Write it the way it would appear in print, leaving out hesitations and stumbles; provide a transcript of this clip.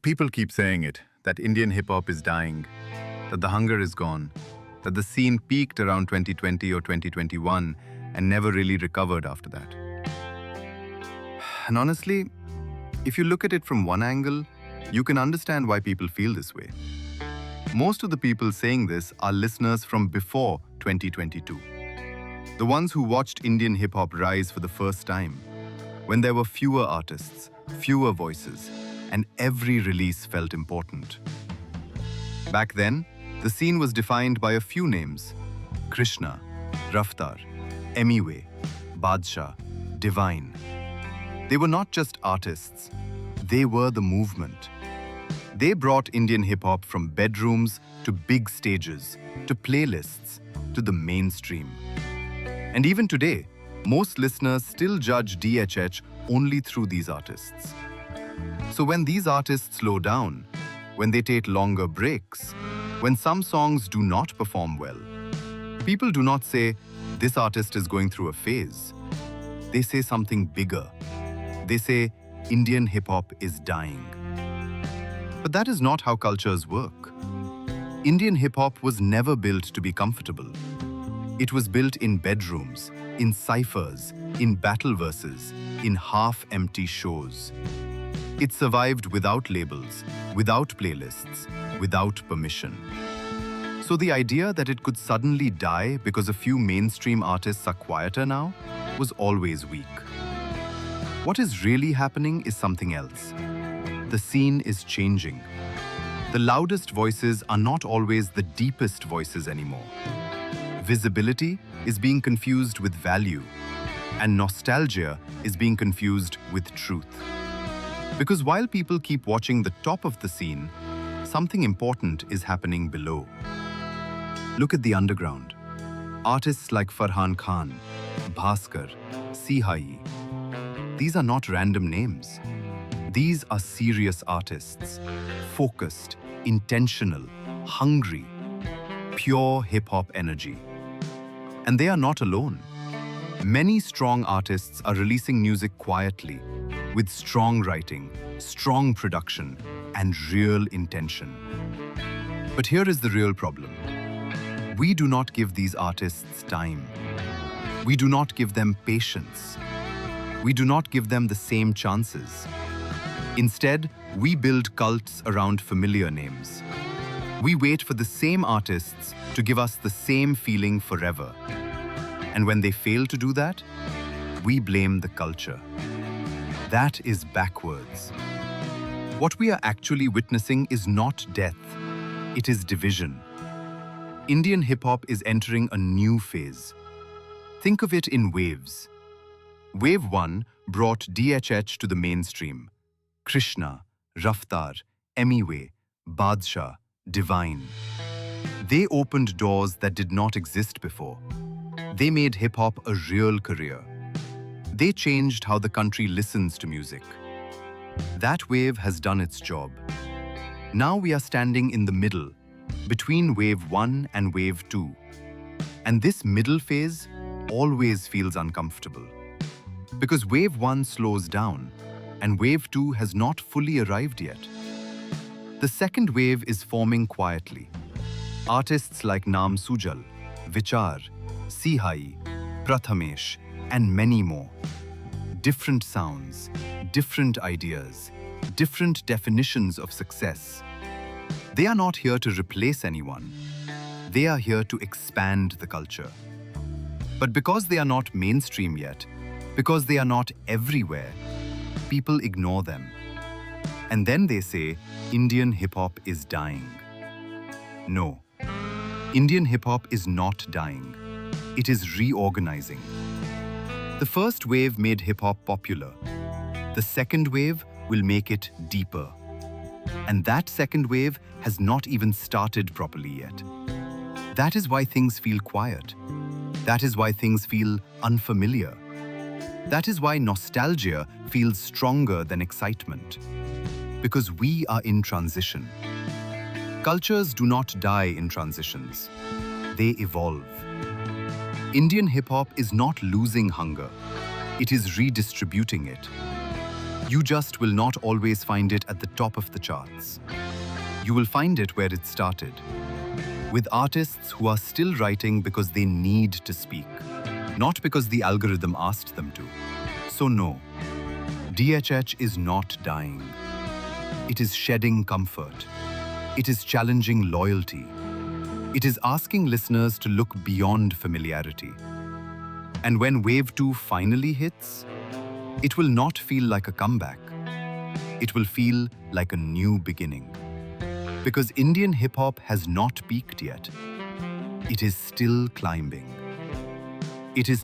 People keep saying it, that Indian hip-hop is dying, that the hunger is gone, that the scene peaked around 2020 or 2021 and never really recovered after that. And honestly, if you look at it from one angle, you can understand why people feel this way. Most of the people saying this are listeners from before 2022. The ones who watched Indian hip-hop rise for the first time, when there were fewer artists, fewer voices, and every release felt important. Back then, the scene was defined by a few names: Krishna, Raftar, Emiway, Badshah, Divine. They were not just artists, they were the movement. They brought Indian hip-hop from bedrooms to big stages, to playlists, to the mainstream. And even today, most listeners still judge DHH only through these artists. So when these artists slow down, when they take longer breaks, when some songs do not perform well, people do not say, "This artist is going through a phase." They say something bigger. They say, "Indian hip-hop is dying." But that is not how cultures work. Indian hip-hop was never built to be comfortable. It was built in bedrooms, in ciphers, in battle verses, in half-empty shows. It survived without labels, without playlists, without permission. So the idea that it could suddenly die because a few mainstream artists are quieter now was always weak. What is really happening is something else. The scene is changing. The loudest voices are not always the deepest voices anymore. Visibility is being confused with value, and nostalgia is being confused with truth. Because while people keep watching the top of the scene, something important is happening below. Look at the underground. Artists like Farhan Khan, Bhaskar, Sihai. These are not random names. These are serious artists, focused, intentional, hungry, pure hip-hop energy. And they are not alone. Many strong artists are releasing music quietly, with strong writing, strong production, and real intention. But here is the real problem. We do not give these artists time. We do not give them patience. We do not give them the same chances. Instead, we build cults around familiar names. We wait for the same artists to give us the same feeling forever. And when they fail to do that, we blame the culture. That is backwards. What we are actually witnessing is not death, it is division. Indian hip-hop is entering a new phase. Think of it in waves. Wave 1 brought DHH to the mainstream. Krishna, Raftar, Emiway, Badshah, Divine. They opened doors that did not exist before. They made hip-hop a real career. They changed how the country listens to music. That wave has done its job. Now we are standing in the middle, between wave 1 and wave 2. And this middle phase always feels uncomfortable. Because wave 1 slows down, and wave 2 has not fully arrived yet. The second wave is forming quietly. Artists like Naam Sujal, Vichar, Sihai, Prathamesh, and many more. Different sounds, different ideas, different definitions of success. They are not here to replace anyone. They are here to expand the culture. But because they are not mainstream yet, because they are not everywhere, people ignore them. And then they say, Indian hip-hop is dying. No, Indian hip-hop is not dying. It is reorganizing. The first wave made hip-hop popular. The second wave will make it deeper. And that second wave has not even started properly yet. That is why things feel quiet. That is why things feel unfamiliar. That is why nostalgia feels stronger than excitement. Because we are in transition. Cultures do not die in transitions. They evolve. Indian hip-hop is not losing hunger. It is redistributing it. You just will not always find it at the top of the charts. You will find it where it started, with artists who are still writing because they need to speak, not because the algorithm asked them to. So no, DHH is not dying. It is shedding comfort. It is challenging loyalty. It is asking listeners to look beyond familiarity. And when Wave 2 finally hits, it will not feel like a comeback. It will feel like a new beginning. Because Indian hip-hop has not peaked yet. It is still climbing. It is